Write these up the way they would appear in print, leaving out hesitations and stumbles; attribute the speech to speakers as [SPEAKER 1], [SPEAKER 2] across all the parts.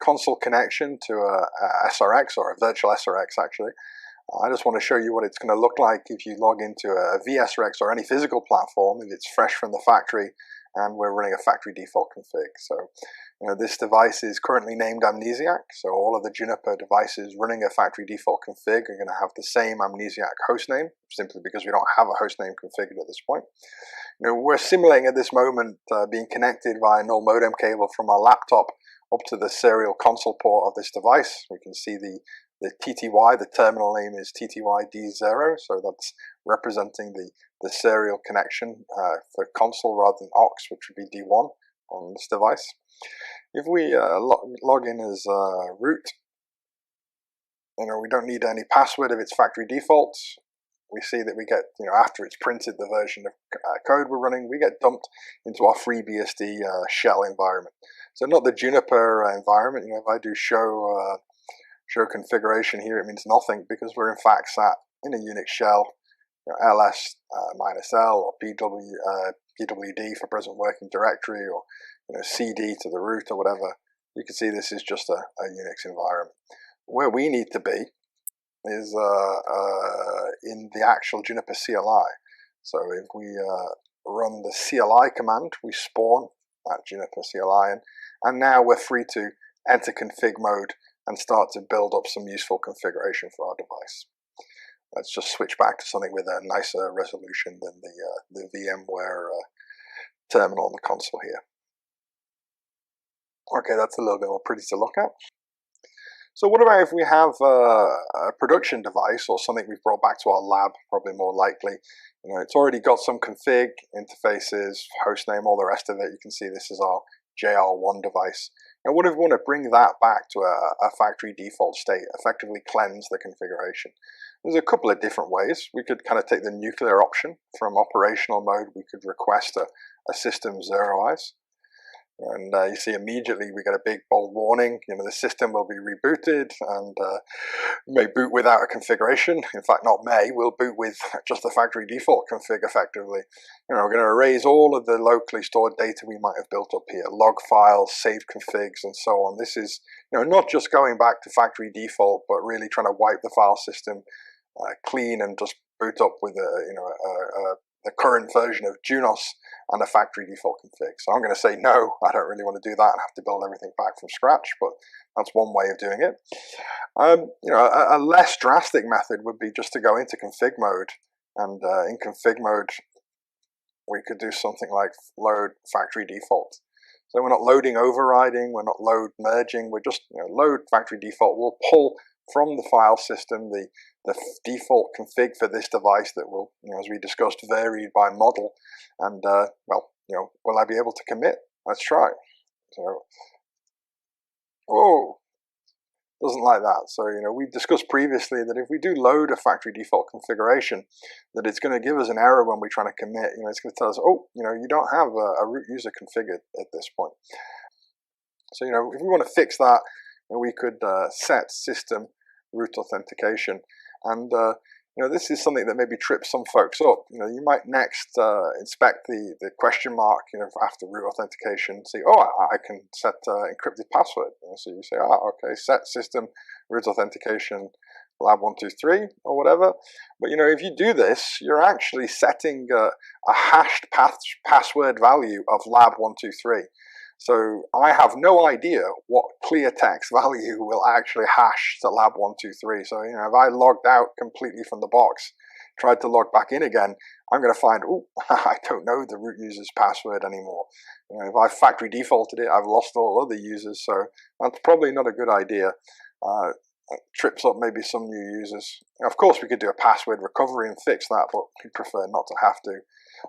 [SPEAKER 1] console connection to a SRX, or a virtual SRX actually. I just want to show you what it's going to look like if you log into a VSRX or any physical platform, if it's fresh from the factory and we're running a factory default config. So, this device is currently named Amnesiac, so all of the Juniper devices running a factory default config are going to have the same Amnesiac hostname, simply because we don't have a hostname configured at this point. We're simulating at this moment being connected via null modem cable from our laptop up to the serial console port of this device. We can see the TTY, the terminal name is TTY-D0, so that's representing the serial connection for console rather than aux, which would be D1 on this device. If we log in as root, we don't need any password if it's factory default. We see that we get, after it's printed the version of code we're running, we get dumped into our FreeBSD shell environment. So not the Juniper environment. If I do show configuration here, it means nothing, because we're in fact sat in a Unix shell, ls-l or pwd for present working directory, or cd to the root or whatever. You can see this is just a Unix environment. Where we need to be is in the actual Juniper CLI. So if we run the CLI command, we spawn that Juniper CLI, and now we're free to enter config mode and start to build up some useful configuration for our device. Let's just switch back to something with a nicer resolution than the VMware terminal on the console here. Okay, that's a little bit more pretty to look at. So what about if we have a production device, or something we've brought back to our lab, probably more likely. It's already got some config, interfaces, hostname, all the rest of it. You can see this is our JR1 device. And what if we want to bring that back to a factory default state, effectively cleanse the configuration? There's a couple of different ways. We could kind of take the nuclear option. From operational mode, we could request a system zeroize. And you see immediately we get a big bold warning. The system will be rebooted and may boot without a configuration. In fact, not may, will boot with just the factory default config effectively. We're going to erase all of the locally stored data we might have built up here, log files, saved configs, and so on. This is not just going back to factory default, but really trying to wipe the file system clean and just boot up with the current version of Junos and a factory default config. So I'm going to say no, I don't really want to do that and have to build everything back from scratch, but that's one way of doing it. A less drastic method would be just to go into config mode, and in config mode we could do something like load factory default. So we're not loading overriding, we're not load merging, we're just load factory default. We'll pull from the file system the default config for this device that will, as we discussed, vary by model. And will I be able to commit? Let's try. So, doesn't like that. So we've discussed previously that if we do load a factory default configuration, that it's going to give us an error when we're trying to commit. It's going to tell us, you don't have a root user configured at this point. So if we want to fix that, we could set system root authentication, and this is something that maybe trips some folks up. You might next inspect the question mark, after root authentication, see, I can set encrypted password. So you say, okay, set system root authentication lab123 or whatever. But if you do this, you're actually setting a hashed password value of lab123. So I have no idea what clear text value will actually hash to lab123. So if I logged out completely from the box, tried to log back in again, I'm going to find, I don't know the root user's password anymore. If I factory defaulted it, I've lost all other users. So that's probably not a good idea. It trips up maybe some new users. Of course, we could do a password recovery and fix that, but we prefer not to have to.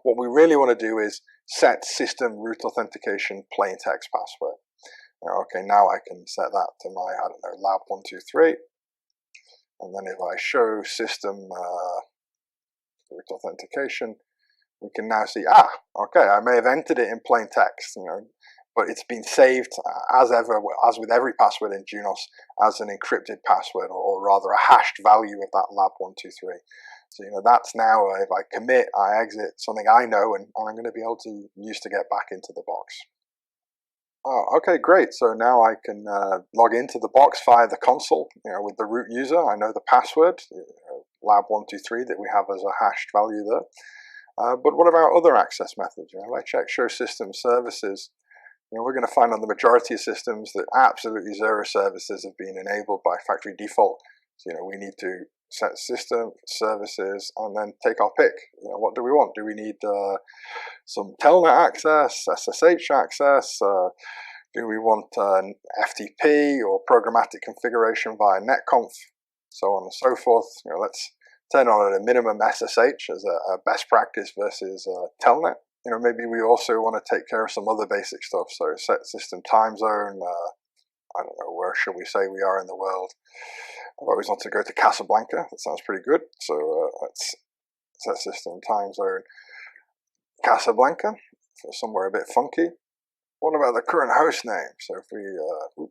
[SPEAKER 1] What we really want to do is set system root authentication plain text password. Okay, now I can set that to my, lab123. And then if I show system root authentication, we can now see, okay, I may have entered it in plain text, but it's been saved as ever, as with every password in Junos, as an encrypted password, or rather a hashed value of that lab123. So that's now, if I commit, I exit, something I know and I'm going to be able to use to get back into the box. Oh, okay, great. So now I can log into the box via the console, with the root user. I know the password, lab123 that we have as a hashed value there. But what about other access methods? If I check show system services, we're going to find on the majority of systems that absolutely zero services have been enabled by factory default. So, we need to set system services and then take our pick. What do we want? Do we need some telnet access, SSH access? Do we want FTP or programmatic configuration via netconf? So on and so forth. Let's turn on at a minimum SSH as a best practice versus telnet. Maybe we also want to take care of some other basic stuff. So set system time zone. I don't know, where should we say we are in the world? I've always wanted to go to Casablanca. That sounds pretty good. So let's set system time zone Casablanca. So somewhere a bit funky. What about the current host name? So if we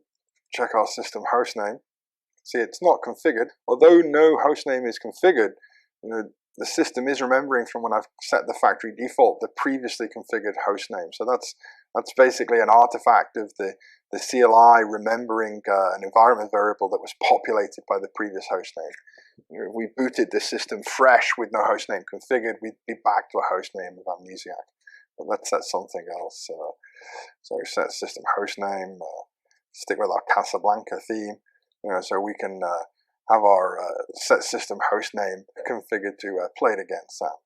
[SPEAKER 1] check our system host name, see it's not configured. Although no host name is configured, the system is remembering from when I've set the factory default the previously configured host name. So that's basically an artifact of the CLI remembering an environment variable that was populated by the previous host name. If we booted the system fresh with no host name configured, we'd be back to a host name of amnesiac. But let's set something else. So set system host name, stick with our Casablanca theme, so we can have our set system host name configured to play it against that.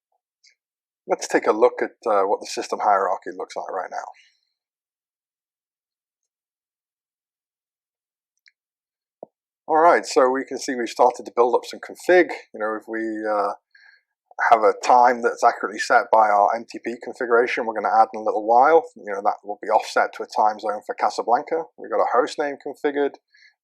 [SPEAKER 1] Let's take a look at what the system hierarchy looks like right now. All right, so we can see we've started to build up some config. If we have a time that's accurately set by our MTP configuration, we're going to add in a little while. That will be offset to a time zone for Casablanca. We've got a host name configured.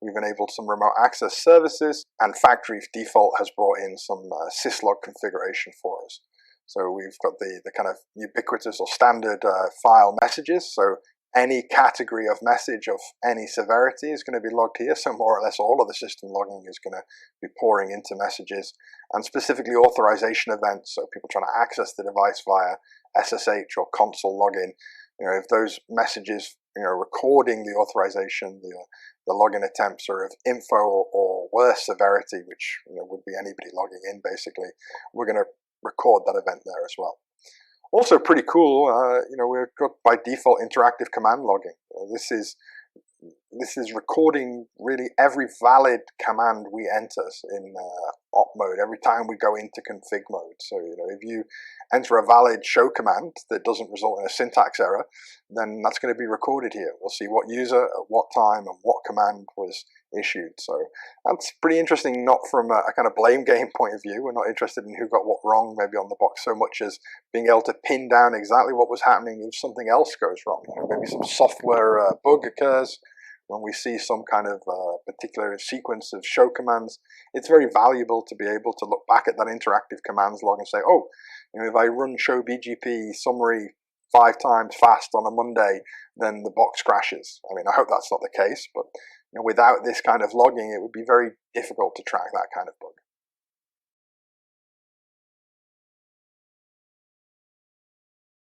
[SPEAKER 1] We've enabled some remote access services, and factory default has brought in some syslog configuration for us. So we've got the kind of ubiquitous or standard file messages. So any category of message of any severity is going to be logged here. So more or less all of the system logging is going to be pouring into messages, and specifically authorization events. So people trying to access the device via SSH or console login. If those messages, recording the authorization, the login attempts are of info or worse severity, which would be anybody logging in basically, we're going to record that event there as well. Also pretty cool, we've got by default interactive command logging. This is recording really every valid command we enter in op mode every time we go into config mode. So if you enter a valid show command that doesn't result in a syntax error, then that's going to be recorded here. We'll see what user at what time and what command was issued. So that's pretty interesting, not from a kind of blame game point of view. We're not interested in who got what wrong maybe on the box so much as being able to pin down exactly what was happening if something else goes wrong. Maybe some software bug occurs. When we see some kind of particular sequence of show commands, it's very valuable to be able to look back at that interactive commands log and say, oh, if I run show BGP summary 5 times fast on a Monday, then the box crashes. I mean, I hope that's not the case, but without this kind of logging, it would be very difficult to track that kind of bug.